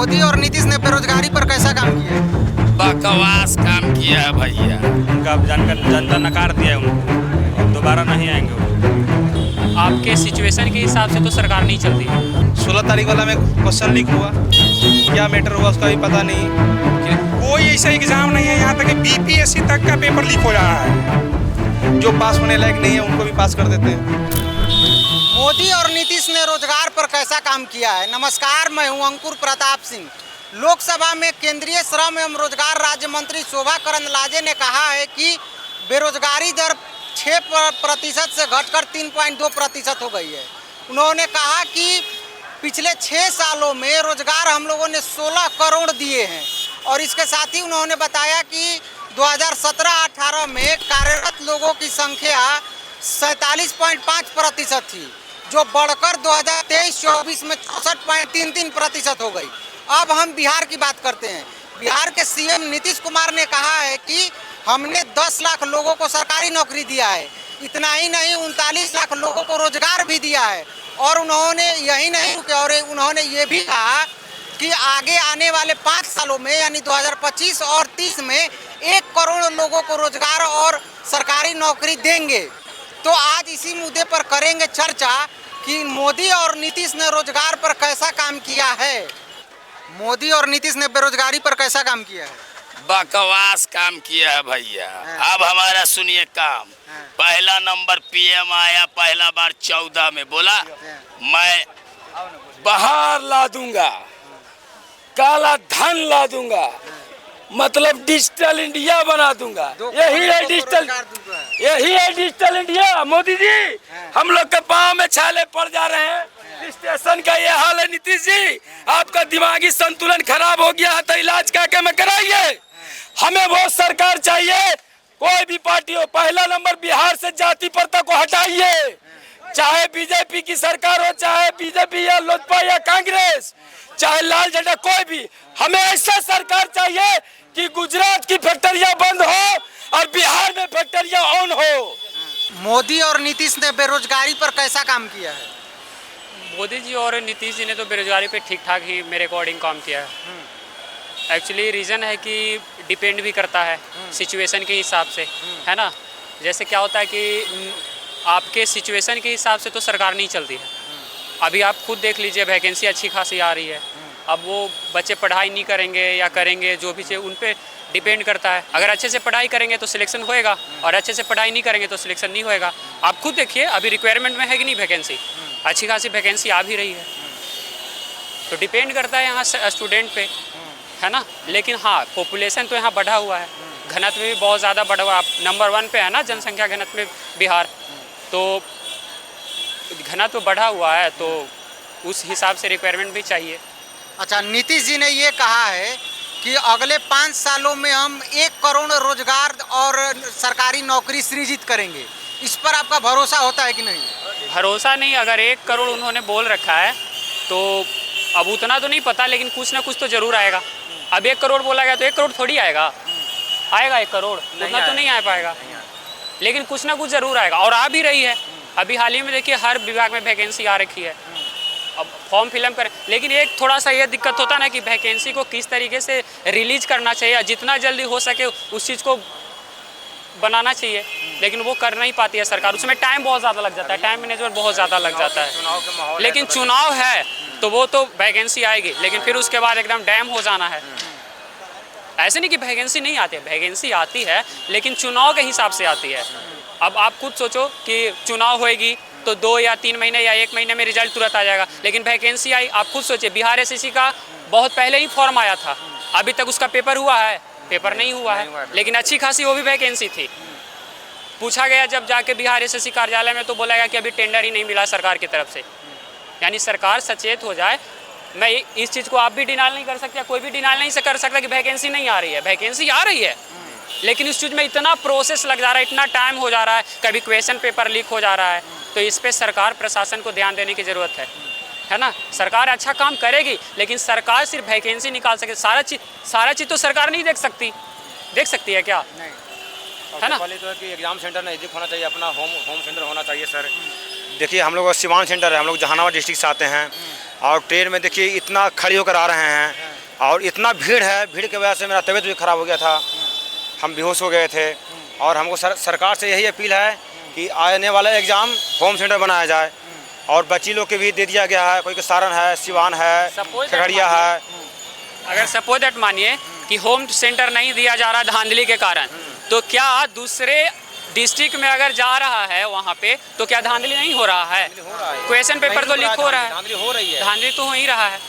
मोदी और नीतीश ने बेरोजगारी पर कैसा काम किया है? बकवास काम किया है भैया। उनका जनता नकार दिया है उनको, अब दोबारा नहीं आएंगे वो। आपके सिचुएशन के हिसाब से तो सरकार नहीं चलती है। 16 तारीख वाला में क्वेश्चन लीक हुआ, क्या मैटर हुआ उसका भी पता नहीं। कोई ऐसा एग्जाम नहीं है यहाँ तक कि बीपीएससी तक का पेपर लीक हो जा रहा है। जो पास होने लायक नहीं है उनको भी पास कर देते हैं। मोदी और नीतीश ने रोजगार पर कैसा काम किया है? नमस्कार, मैं हूं अंकुर प्रताप सिंह। लोकसभा में केंद्रीय श्रम एवं रोजगार राज्य मंत्री शोभा करंदलाजे ने कहा है कि बेरोजगारी दर 6% से घटकर 3.2% हो गई है। उन्होंने कहा कि पिछले 6 सालों में रोजगार हम लोगों ने 16 करोड़ दिए हैं और इसके साथ ही उन्होंने बताया कि 2017-18 में कार्यरत लोगों की संख्या 47.5% थी, जो बढ़कर 2023-24 में 64.33% हो गई। अब हम बिहार की बात करते हैं। बिहार के सीएम नीतीश कुमार ने कहा है कि हमने 10 लाख लोगों को सरकारी नौकरी दिया है। इतना ही नहीं, 39 लाख लोगों को रोजगार भी दिया है। और उन्होंने यही नहीं रुके और उन्होंने ये भी कहा कि आगे आने वाले 5 सालों में यानी 2025 और 30 में 1 करोड़ लोगों को रोजगार और सरकारी नौकरी देंगे। तो आज इसी मुद्दे पर करेंगे चर्चा कि मोदी और नीतीश ने रोजगार पर कैसा काम किया है। मोदी और नीतीश ने बेरोजगारी पर कैसा काम किया है? बकवास काम किया है भैया। अब हमारा सुनिए काम। पहला नंबर पीएम आया पहला बार 14 में, बोला मैं बाहर ला दूंगा, काला धन ला दूंगा, मतलब डिजिटल इंडिया बना दूंगा। यही है डिजिटल इंडिया। मोदी जी, हम लोग के पाँव में छाले पड़ जा रहे हैं। स्टेशन का ये हाल है। नीतीश जी, आपका दिमागी संतुलन खराब हो गया है तो इलाज क्या में कराइए। हमें वो सरकार चाहिए, कोई भी पार्टी हो। पहला नंबर बिहार से जाति प्रथा को हटाइए, चाहे बीजेपी की सरकार हो, चाहे बीजेपी या लोजपा या कांग्रेस, चाहे लाल झंडा, कोई भी। हमें ऐसा सरकार चाहिए कि गुजरात की फैक्ट्रियां बंद हो और बिहार में फैक्ट्रियां ऑन हो। मोदी और नीतीश ने बेरोजगारी पर कैसा काम किया है? मोदी जी और नीतीश जी ने तो बेरोजगारी पे ठीक ठाक ही मेरे अकॉर्डिंग काम किया है। एक्चुअली रीज़न है कि डिपेंड भी करता है सिचुएशन के हिसाब से, है ना। जैसे क्या होता है कि आपके सिचुएशन के हिसाब से तो सरकार नहीं चलती है। अभी आप खुद देख लीजिए, वैकेंसी अच्छी खासी आ रही है। अब वो बच्चे पढ़ाई नहीं करेंगे या करेंगे, जो भी चाहिए उन पे डिपेंड करता है। अगर अच्छे से पढ़ाई करेंगे तो सिलेक्शन होएगा और अच्छे से पढ़ाई नहीं करेंगे तो सिलेक्शन नहीं होएगा। आप खुद देखिए, अभी रिक्वायरमेंट में है कि नहीं वैकेंसी, अच्छी खासी वैकेंसी आ भी रही है। तो डिपेंड करता है यहाँ स्टूडेंट पे, है ना। लेकिन हाँ, पॉपुलेशन तो यहाँ बढ़ा हुआ है, घनत्व भी बहुत ज़्यादा बढ़ा हुआ है। नंबर 1 पे है ना जनसंख्या घनत्व में बिहार, तो घनत्व बढ़ा हुआ है तो उस हिसाब से रिक्वायरमेंट भी चाहिए। अच्छा, नीतीश जी ने ये कहा है कि अगले 5 सालों में हम 1 करोड़ रोजगार और सरकारी नौकरी सृजित करेंगे। इस पर आपका भरोसा होता है कि नहीं? भरोसा नहीं, अगर 1 करोड़ उन्होंने बोल रखा है तो अब उतना तो नहीं पता, लेकिन कुछ ना कुछ तो जरूर आएगा। अब 1 करोड़ बोला गया तो 1 करोड़ थोड़ी आएगा। 1 करोड़ उतना तो नहीं आ पाएगा, लेकिन कुछ ना कुछ जरूर आएगा और आ भी रही है। अभी हाल ही में देखिए, हर विभाग में वैकेंसी आ रखी है। अब फॉर्म फिलअप करें, लेकिन एक थोड़ा सा ये दिक्कत होता है ना कि वैकेंसी को किस तरीके से रिलीज करना चाहिए, जितना जल्दी हो सके उस चीज़ को बनाना चाहिए, लेकिन वो कर नहीं पाती है सरकार। उसमें टाइम बहुत ज़्यादा लग जाता है, टाइम मैनेजमेंट बहुत ज़्यादा लग जाता है। लेकिन चुनाव है तो वो तो वैकेंसी आएगी, लेकिन फिर उसके बाद एकदम डैम हो जाना है। ऐसे नहीं कि वैकेंसी नहीं आती है, वैकेंसी आती है, लेकिन चुनाव के हिसाब से आती है। अब आप खुद सोचो कि चुनाव होएगी तो 2 या 3 महीने या 1 महीने में रिजल्ट तुरंत आ जाएगा, लेकिन वैकेंसी आई। आप खुद सोचिए, बिहार एसएससी का बहुत पहले ही फॉर्म आया था, अभी तक उसका पेपर हुआ है? पेपर नहीं हुआ है, लेकिन अच्छी खासी वो भी वैकेंसी थी। पूछा गया जब जाके बिहार एसएससी कार्यालय में तो बोला गया कि अभी टेंडर ही नहीं मिला सरकार की तरफ से। यानी सरकार सचेत हो जाए। मैं इस चीज़ को आप भी डिनाल नहीं कर सकते, कोई भी डिनाल नहीं कर सकता कि वैकेंसी नहीं आ रही है। वैकेंसी आ रही है, लेकिन इस चीज़ में इतना प्रोसेस लग जा रहा है, इतना टाइम हो जा रहा है, कभी क्वेश्चन पेपर लीक हो जा रहा है। तो इस पे सरकार प्रशासन को ध्यान देने की ज़रूरत है ना। सरकार अच्छा काम करेगी, लेकिन सरकार सिर्फ वैकेंसी निकाल सके, सारा चीज़ तो सरकार नहीं देख सकती है क्या? है ना। पहले तो है कि एग्जाम सेंटर नज़दीक होना चाहिए, अपना होम सेंटर होना चाहिए सर। देखिए, हम लोग सिवान सेंटर है, हम लोग जहानाबाद डिस्ट्रिक्ट से आते हैं और ट्रेन में देखिए इतना खड़ी होकर आ रहे हैं और इतना भीड़ है, भीड़ की वजह से मेरा तबीयत भी ख़राब हो गया था, हम बेहोश हो गए थे। और हमको सरकार से यही अपील है कि आने वाला एग्ज़ाम होम सेंटर बनाया जाए और बच्ची लोग के भी दे दिया गया है, कोई सारण है, सिवान है, खगड़िया है। अगर सपोज दैट मानिए कि होम सेंटर नहीं दिया जा रहा धांधली के कारण, तो क्या दूसरे डिस्ट्रिक्ट में अगर जा रहा है वहाँ पे तो क्या धांधली नहीं हो रहा है? क्वेश्चन पेपर तो लीक हो रहा है, धांधली हो रही है, धांधली तो हो ही रहा है।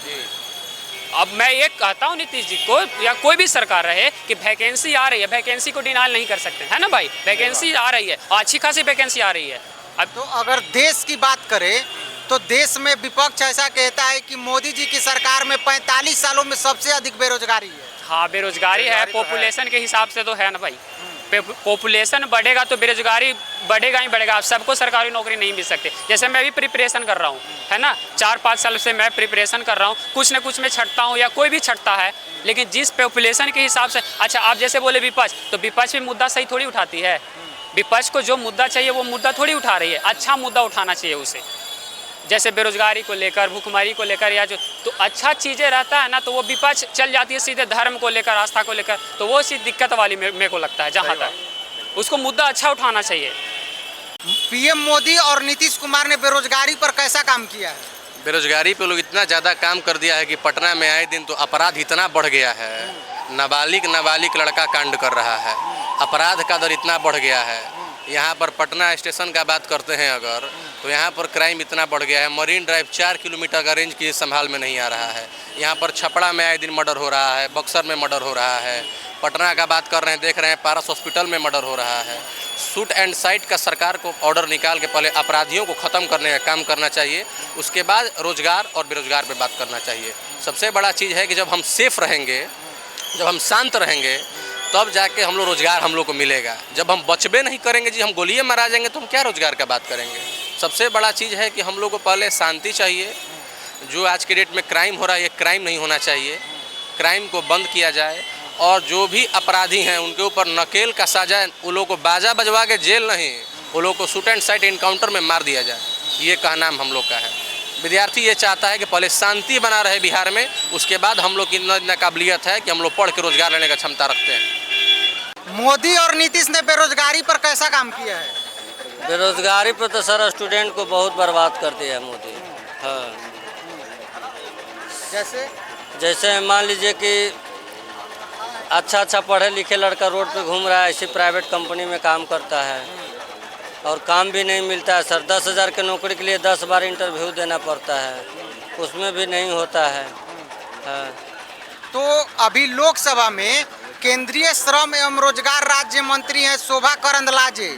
अब मैं ये कहता हूँ नीतीश जी को या कोई भी सरकार रहे कि वैकेंसी आ रही है, वैकेंसी को डिनाइल नहीं कर सकते, है ना भाई? वैकेंसी आ रही है, अच्छी खासी वैकेंसी आ रही है। अब तो अगर देश की बात करें तो देश में विपक्ष ऐसा कहता है कि मोदी जी की सरकार में 45 सालों में सबसे अधिक बेरोजगारी है। हाँ, बेरोजगारी है, पॉपुलेशन के हिसाब से तो है ना भाई। पॉपुलेशन बढ़ेगा तो बेरोजगारी बढ़ेगा ही बढ़ेगा। आप सबको सरकारी नौकरी नहीं मिल सकते। जैसे मैं भी प्रिपरेशन कर रहा हूँ, है ना, 4-5 साल से मैं प्रिपरेशन कर रहा हूँ, कुछ न कुछ मैं छटता हूँ या कोई भी छटता है, लेकिन जिस पॉपुलेशन के हिसाब से। अच्छा, आप जैसे बोले विपक्ष, तो विपक्ष भी मुद्दा सही थोड़ी उठाती है। विपक्ष को जो मुद्दा चाहिए वो मुद्दा थोड़ी उठा रही है, अच्छा मुद्दा उठाना चाहिए उसे। जैसे बेरोजगारी को लेकर, भूखमरी को लेकर, या जो तो अच्छा चीज़ें रहता है ना, तो वो विपक्ष चल जाती है सीधे धर्म को लेकर, आस्था को लेकर, तो वो चीज़ दिक्कत वाली मेरे को लगता है। जहाँ तक उसको मुद्दा अच्छा उठाना चाहिए। पीएम मोदी और नीतीश कुमार ने बेरोजगारी पर कैसा काम किया है? बेरोजगारी पे लोग इतना ज़्यादा काम कर दिया है कि पटना में आए दिन तो अपराध इतना बढ़ गया है, नाबालिग लड़का कांड कर रहा है, अपराध का दर इतना बढ़ गया है। यहाँ पर पटना स्टेशन का बात करते हैं अगर, तो यहाँ पर क्राइम इतना बढ़ गया है, मरीन ड्राइव 4 किलोमीटर का रेंज की संभाल में नहीं आ रहा है। यहाँ पर छपड़ा में आए दिन मर्डर हो रहा है, बक्सर में मर्डर हो रहा है, पटना का बात कर रहे हैं, देख रहे हैं पारस हॉस्पिटल में मर्डर हो रहा है। शूट एंड साइट का सरकार को ऑर्डर निकाल के पहले अपराधियों को ख़त्म करने का काम करना चाहिए, उसके बाद रोजगार और बेरोजगार पे बात करना चाहिए। सबसे बड़ा चीज़ है कि जब हम सेफ रहेंगे, जब हम शांत रहेंगे, तब जाके हम लोग रोजगार हम लोग को मिलेगा। जब हम बचबे नहीं करेंगे जी, हम गोलियां मारा जाएंगे, तो हम क्या रोजगार का बात करेंगे? सबसे बड़ा चीज़ है कि हम लोग को पहले शांति चाहिए। जो आज के डेट में क्राइम हो रहा है, ये क्राइम नहीं होना चाहिए, क्राइम को बंद किया जाए और जो भी अपराधी हैं उनके ऊपर नकेल का सजा, उन लोग को बाजा बजवा के जेल नहीं, वो लोग को शूट एंड साइट इनकाउंटर में मार दिया जाए। ये कहना हम लोग का है। विद्यार्थी ये चाहता है कि पहले शांति बना रहे बिहार में, उसके बाद हम लोग की इतना काबिलियत है कि हम लोग पढ़ के रोजगार लेने का क्षमता रखते हैं। मोदी और नीतीश ने बेरोजगारी पर कैसा काम किया है? बेरोजगारी पर तो सर स्टूडेंट को बहुत बर्बाद कर दिया है मोदी। हाँ, जैसे मान लीजिए कि अच्छा पढ़े लिखे लड़का रोड पे घूम रहा है, इसी प्राइवेट कंपनी में काम करता है और काम भी नहीं मिलता है सर। 10,000 के नौकरी के लिए 10 बार इंटरव्यू देना पड़ता है, उसमें भी नहीं होता है। हाँ। तो अभी लोकसभा में केंद्रीय श्रम एवं रोजगार राज्य मंत्री हैं शोभा करंदलाजे,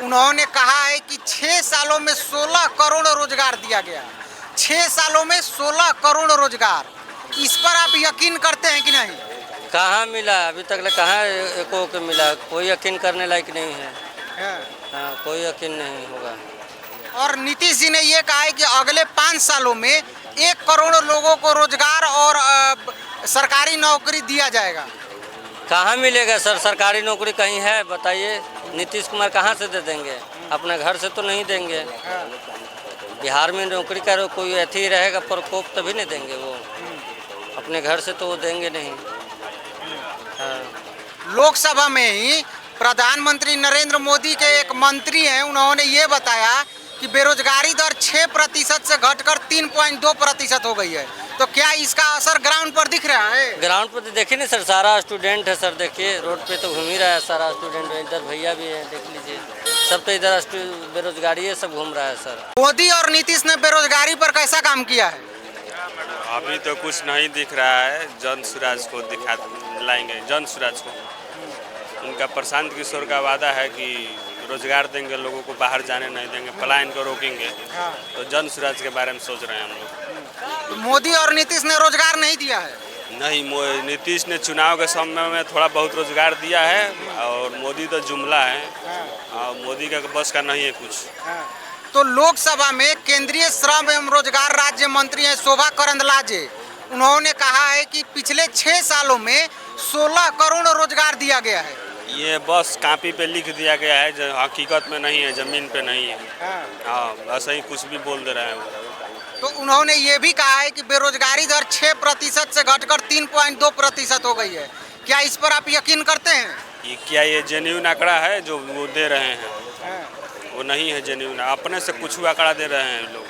उन्होंने कहा है कि 6 सालों में 16 करोड़ रोजगार दिया गया। 6 सालों में 16 करोड़ रोजगार, इस पर आप यकीन करते हैं कि नहीं? कहाँ मिला अभी तक? कहाँ एको के मिला? कोई यकीन करने लायक नहीं है। हाँ, कोई यकीन नहीं होगा। और नीतीश जी ने ये कहा है कि अगले 5 सालों में 1 करोड़ लोगों को रोजगार और सरकारी नौकरी दिया जाएगा। कहाँ मिलेगा सर सरकारी नौकरी? कहीं है बताइए? नीतीश कुमार कहाँ से दे देंगे? अपने घर से तो नहीं देंगे। बिहार में नौकरी का कोई अथी रहेगा, प्रकोप तभी नहीं देंगे वो, अपने घर से तो वो देंगे नहीं। हाँ। लोकसभा में ही प्रधानमंत्री नरेंद्र मोदी के एक मंत्री हैं, उन्होंने ये बताया कि बेरोजगारी दर 6% से घटकर 3.2% हो गई है। तो क्या इसका असर ग्राउंड पर दिख रहा है? ग्राउंड पर तो देखिए नहीं सर, सारा स्टूडेंट है सर, देखिए रोड पे तो घूम ही रहा है सारा स्टूडेंट। इधर भैया भी है, देख लीजिए, सब तो इधर बेरोजगारी है, सब घूम रहा है सर। मोदी और नीतीश ने बेरोजगारी पर कैसा काम किया है? अभी तो कुछ नहीं दिख रहा है। जन सुराज को दिखा लाएंगे, जन सुराज को। उनका प्रशांत किशोर का वादा है कि रोजगार देंगे, लोगों को बाहर जाने नहीं देंगे, पलायन को रोकेंगे। तो जन सुराज के बारे में सोच रहे हैं हम लोग। तो मोदी और नीतीश ने रोजगार नहीं दिया है? नहीं, नीतीश ने चुनाव के समय में थोड़ा बहुत रोजगार दिया है और मोदी तो जुमला है। और मोदी का बस का नहीं है कुछ। तो लोकसभा में केंद्रीय श्रम एवं रोजगार राज्य मंत्री हैं शोभा करंदलाजे, उन्होंने कहा है कि पिछले 6 सालों में 16 करोड़ रोजगार दिया गया है। ये बस कॉपी पे लिख दिया गया है, जो हकीकत में नहीं है, जमीन पे नहीं है। हाँ, ऐसा ही कुछ भी बोल दे रहे हैं। तो उन्होंने ये भी कहा है कि बेरोजगारी दर 6% से घटकर 3.2% हो गई है। क्या इस पर आप यकीन करते हैं? क्या ये जेन्युइन आंकड़ा है जो वो दे रहे हैं? वो नहीं है जेन्युइन, अपने से कुछ आंकड़ा दे रहे हैं लोग।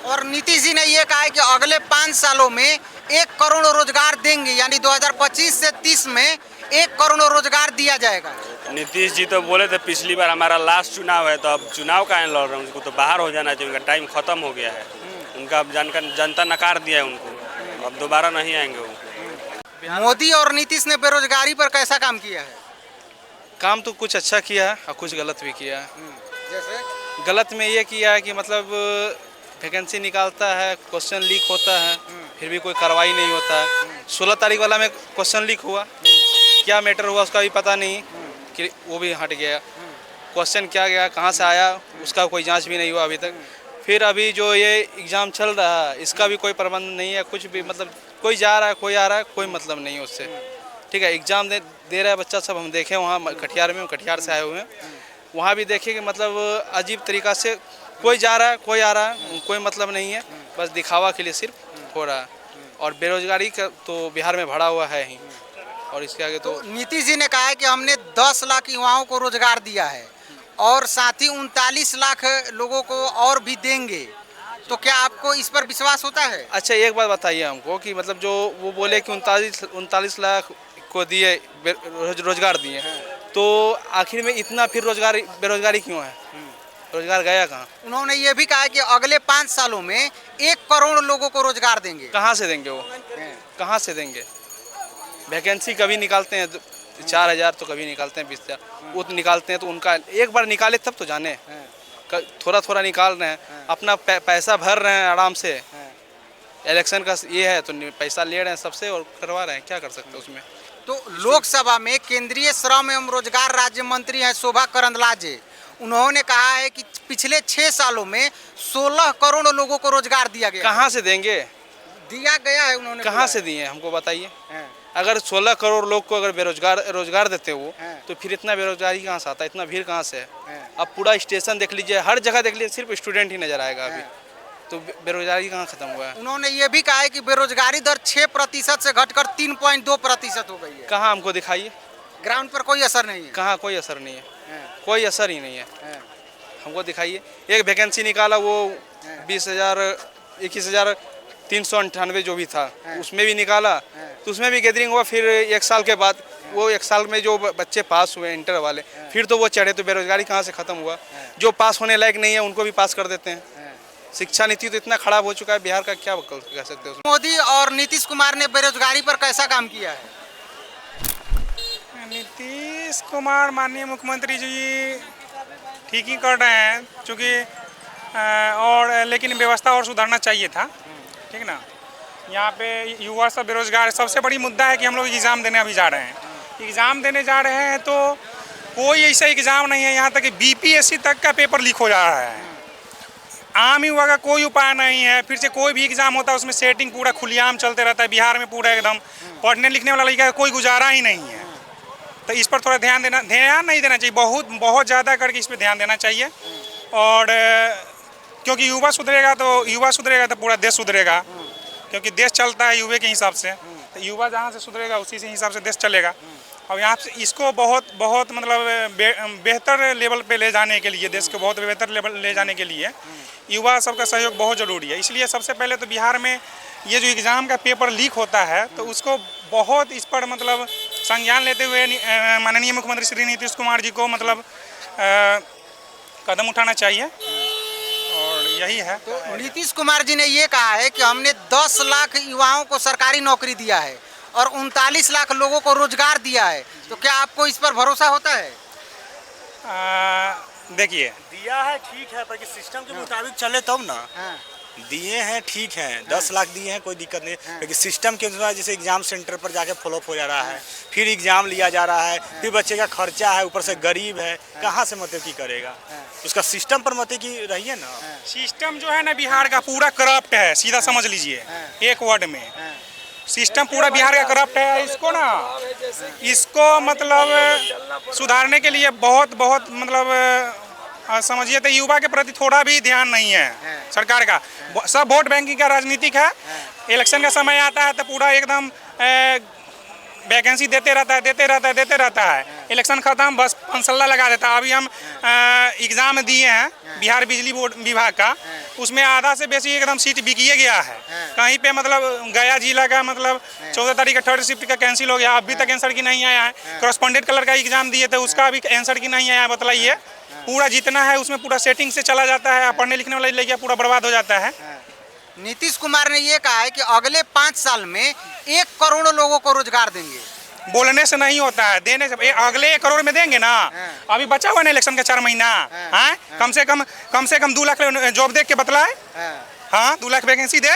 और नीतीश जी ने ये कहा है कि अगले 5 सालों में 1 करोड़ रोजगार देंगे, यानी 2025 से 30 में 1 करोड़ रोजगार दिया जाएगा। नीतीश जी तो बोले थे पिछली बार हमारा लास्ट चुनाव है, तो अब चुनाव का लड़ रहे हैं, उनको तो बाहर हो जाना चाहिए, उनका टाइम खत्म हो गया है। उनका अब जनता नकार दिया है उनको, अब दोबारा नहीं आएंगे वो। मोदी और नीतीश ने बेरोजगारी पर कैसा काम किया है? काम तो कुछ अच्छा किया है और कुछ गलत भी किया है। जैसे गलत में ये किया है कि मतलब वैकेंसी निकालता है, क्वेश्चन लीक होता है, फिर भी कोई कार्रवाई नहीं होता है। 16 तारीख वाला में क्वेश्चन लीक हुआ, क्या मैटर हुआ उसका भी पता नहीं, कि वो भी हट गया। क्वेश्चन क्या गया, कहाँ से आया, उसका कोई जांच भी नहीं हुआ अभी तक। फिर अभी जो ये एग्ज़ाम चल रहा है, इसका भी कोई प्रबंध नहीं है, कुछ भी मतलब कोई जा रहा है, कोई आ रहा है, कोई मतलब नहीं है उससे। ठीक है, एग्ज़ाम दे रहा है बच्चा सब, हम देखे वहाँ कटिहार में, कटिहार से आए हुए हैं, वहाँ भी देखे कि मतलब अजीब तरीक़ा से कोई जा रहा है, कोई आ रहा है, कोई मतलब नहीं है, बस दिखावा के लिए सिर्फ हो रहा है। और बेरोजगारी का तो बिहार में बढ़ा हुआ है ही, और इसके आगे तो नीतीश जी ने कहा है कि हमने 10 लाख युवाओं को रोजगार दिया है और साथ ही 39 लाख लोगों को और भी देंगे, तो क्या आपको इस पर विश्वास होता है? अच्छा, एक बात बताइए हमको कि मतलब जो वो बोले कि 39 लाख को दिए, रोजगार दिए, तो आखिर में इतना फिर बेरोजगारी क्यों है? रोजगार गया कहाँ? उन्होंने ये भी कहा है कि अगले 5 सालों में 1 करोड़ लोगों को रोजगार देंगे। कहाँ से देंगे वो? कहाँ से देंगे? वैकेंसी कभी निकालते हैं 4,000, तो कभी निकालते हैं 20,000, वो तो निकालते हैं तो उनका एक बार निकाले तब तो जाने। थोड़ा थोड़ा निकाल रहे हैं, अपना पैसा भर रहे हैं आराम से। इलेक्शन का ये है तो पैसा ले रहे हैं सबसे और करवा रहे हैं, क्या कर सकते हैं उसमें। तो लोकसभा में केंद्रीय श्रम एवं रोजगार राज्य मंत्री हैं शोभा करंदलाजे, उन्होंने कहा है कि पिछले 6 सालों में 16 करोड़ लोगों को रोजगार दिया गया। कहाँ से देंगे? दिया गया है उन्होंने। कहाँ से दिए हमको बताइए। अगर 16 करोड़ लोग को अगर रोजगार देते वो, तो फिर इतना बेरोजगारी कहाँ से आता, इतना भीड़ कहाँ से है? अब पूरा स्टेशन देख लीजिए, हर जगह देख लीजिए, सिर्फ स्टूडेंट ही नजर आएगा अभी, तो बेरोजगारी कहाँ खत्म हुआ है? उन्होंने ये भी कहा है कि बेरोजगारी दर 6% से घटकर 3.2% हो गई है। कहाँ हमको दिखाइए, ग्राउंड पर कोई असर नहीं है। कहाँ कोई असर नहीं है, कोई असर ही नहीं है। हमको दिखाइए, एक वैकेंसी निकाला वो 21,398 जो भी था, उसमें भी निकाला, तो उसमें भी गैदरिंग हुआ। फिर 1 साल के बाद वो 1 साल में जो बच्चे पास हुए इंटर वाले, फिर तो वो चढ़े, तो बेरोजगारी कहाँ से खत्म हुआ? जो पास होने लायक नहीं है उनको भी पास कर देते हैं। शिक्षा नीति तो इतना खराब हो चुका है बिहार का, क्या कह सकते हैं। मोदी और नीतीश कुमार ने बेरोजगारी पर कैसा काम किया है? नीतीश कुमार माननीय मुख्यमंत्री जी ठीक ही कर रहे हैं, चूँकि और लेकिन व्यवस्था और सुधारना चाहिए था। ठीक ना, यहाँ पे युवा सब बेरोजगार, सबसे बड़ी मुद्दा है कि हम लोग एग्ज़ाम देने अभी जा रहे हैं। एग्ज़ाम देने जा रहे हैं तो कोई ऐसा एग्ज़ाम नहीं है, यहाँ तक कि BPSC तक का पेपर लीक हो जा रहा है। आम युवा का कोई उपाय नहीं है। फिर से कोई भी एग्ज़ाम होता है उसमें सेटिंग पूरा खुलेआम चलते रहता है बिहार में, पूरा एकदम पढ़ने लिखने वाला लड़का का कोई गुजारा ही नहीं है। तो इस पर थोड़ा ध्यान नहीं देना चाहिए, बहुत ज़्यादा करके इस पर ध्यान देना चाहिए। और क्योंकि युवा सुधरेगा तो पूरा देश सुधरेगा, क्योंकि देश चलता है युवा के हिसाब से। तो युवा जहाँ से सुधरेगा उसी से हिसाब से देश चलेगा। और यहाँ से इसको बहुत मतलब बेहतर लेवल पे ले जाने के लिए, देश को बहुत बेहतर लेवल ले जाने के लिए युवा सबका सहयोग बहुत ज़रूरी है। इसलिए सबसे पहले तो बिहार में ये जो एग्ज़ाम का पेपर लीक होता है, तो उसको बहुत इस पर मतलब संज्ञान लेते हुए माननीय मुख्यमंत्री श्री नीतीश कुमार जी को मतलब कदम उठाना चाहिए, और यही है। तो नीतीश कुमार जी ने ये कहा है कि हमने 10 लाख युवाओं को सरकारी नौकरी दिया है और 39 लाख लोगों को रोजगार दिया है, तो क्या आपको इस पर भरोसा होता है? देखिए, दिया है ठीक है, पर सिस्टम के मुताबिक चले तब ना। दिए हैं ठीक है, 10 लाख दिए हैं, कोई दिक्कत नहीं, लेकिन सिस्टम के अनुसार जैसे एग्जाम सेंटर पर जाके फॉलोअप हो जा रहा है, फिर एग्जाम लिया जा रहा है, फिर बच्चे का खर्चा है, ऊपर से गरीब है, कहाँ से मतलब की करेगा? उसका सिस्टम पर मतलब की रहिए ना। सिस्टम जो है ना बिहार का पूरा करप्ट है, सीधा समझ लीजिए एक वर्ड में। सिस्टम पूरा बिहार का करप्ट है। इसको मतलब सुधारने के लिए बहुत मतलब समझिए तो युवा के प्रति थोड़ा भी ध्यान नहीं है सरकार का। सब वोट बैंकिंग का राजनीतिक है। इलेक्शन का समय आता है तो पूरा एकदम वैकेंसी देते रहता है। इलेक्शन खत्म बस पंसल्ला लगा देता है। अभी हम एग्ज़ाम दिए हैं बिहार बिजली बोर्ड विभाग का, उसमें आधा से बेसी एकदम सीट बिकिए गया है। कहीं पे मतलब गया जिला का मतलब 14 तारीख का थर्ड शिफ्ट का कैंसिल हो गया, अभी तक आंसर की नहीं आया है। करस्पॉन्डेंट कलर का एग्जाम दिए थे, उसका अभी आंसर की नहीं आया। बताइए, पूरा जितना है उसमें पूरा सेटिंग से चला जाता है, पढ़ने लिखने वाला लड़कियां पूरा बर्बाद हो जाता है। नीतीश कुमार ने ये कहा है कि अगले 5 साल में 1 करोड़ लोगों को रोजगार देंगे। बोलने से नहीं होता है, देने से। अगले 1 करोड़ में देंगे ना, अभी बचा हुआ ना इलेक्शन का 4 महीना है, कम से कम 2 लाख जॉब दे के बतलाए। हाँ, 2 लाख वैकेंसी दे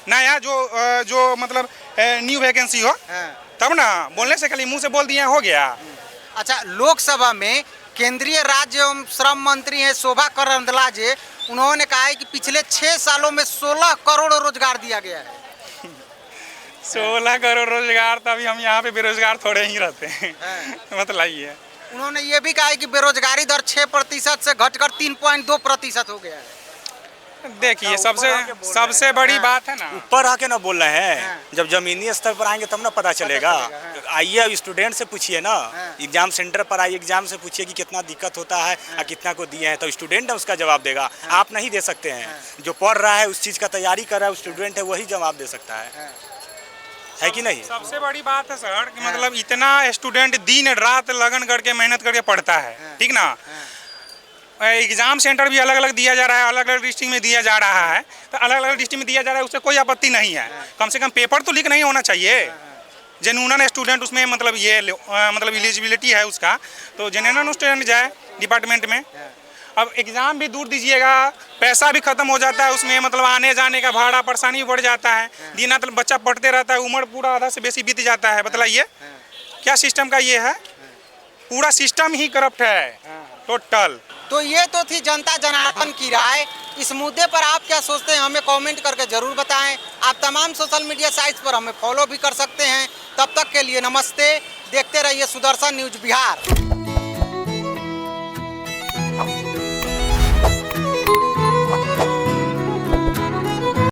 नया, जो मतलब न्यू वैकेंसी हो, तब ना। बोलने से खाली मुंह से बोल दिया हो गया। अच्छा, लोकसभा में केंद्रीय राज्य एवं श्रम मंत्री हैं शोभा करंदलाजे, उन्होंने कहा है कि पिछले 6 सालों में 16 करोड़ रोजगार दिया गया है। 16 करोड़ रोजगार, तभी हम यहाँ पे बेरोजगार थोड़े ही रहते हैं। बताइए। उन्होंने ये भी कहा है कि बेरोजगारी दर 6% से घटकर 3.2% हो गया है। देखिए, सबसे बड़ी बात है ना, ऊपर आके ना बोल रहे हैं, जब जमीनी स्तर पर आएंगे तब ना पता चलेगा। आइए अब स्टूडेंट से पूछिए ना, एग्जाम सेंटर पर आइए, एग्जाम से पूछिए कि कितना दिक्कत होता है और कितना को दिए हैं, तो स्टूडेंट उसका जवाब देगा। आप नहीं दे सकते हैं। जो पढ़ रहा है, उस चीज़ का तैयारी कर रहा है, स्टूडेंट है, वही जवाब दे सकता है कि नहीं। सबसे बड़ी बात है सर कि मतलब इतना स्टूडेंट दिन रात लगन करके मेहनत करके पढ़ता है, ठीक ना। एग्जाम सेंटर भी अलग अलग दिया जा रहा है, अलग अलग डिस्ट्रिक्ट में दिया जा रहा है, तो अलग अलग डिस्ट्रिक्ट में दिया जा रहा है, उससे कोई आपत्ति नहीं है। कम से कम पेपर तो लीक नहीं होना चाहिए। जेन्युइन स्टूडेंट उसमें मतलब मतलब एलिजिबिलिटी है उसका, तो जेन्युइन स्टूडेंट जाए डिपार्टमेंट में। अब एग्ज़ाम भी दूर दीजिएगा, पैसा भी खत्म हो जाता है उसमें, मतलब आने जाने का भाड़ा परेशानी भी बढ़ जाता है। दिन रात बच्चा पढ़ते रहता है, उम्र पूरा आधा से बेसी बीत जाता है। बताइए क्या सिस्टम का ये है, पूरा सिस्टम ही करप्ट है टोटल। तो ये तो थी जनता जनार्दन की राय। इस मुद्दे पर आप क्या सोचते हैं, हमें कमेंट करके जरूर बताएं। आप तमाम सोशल मीडिया साइट्स पर हमें फॉलो भी कर सकते हैं। तब तक के लिए नमस्ते। देखते रहिए सुदर्शन न्यूज़ बिहार।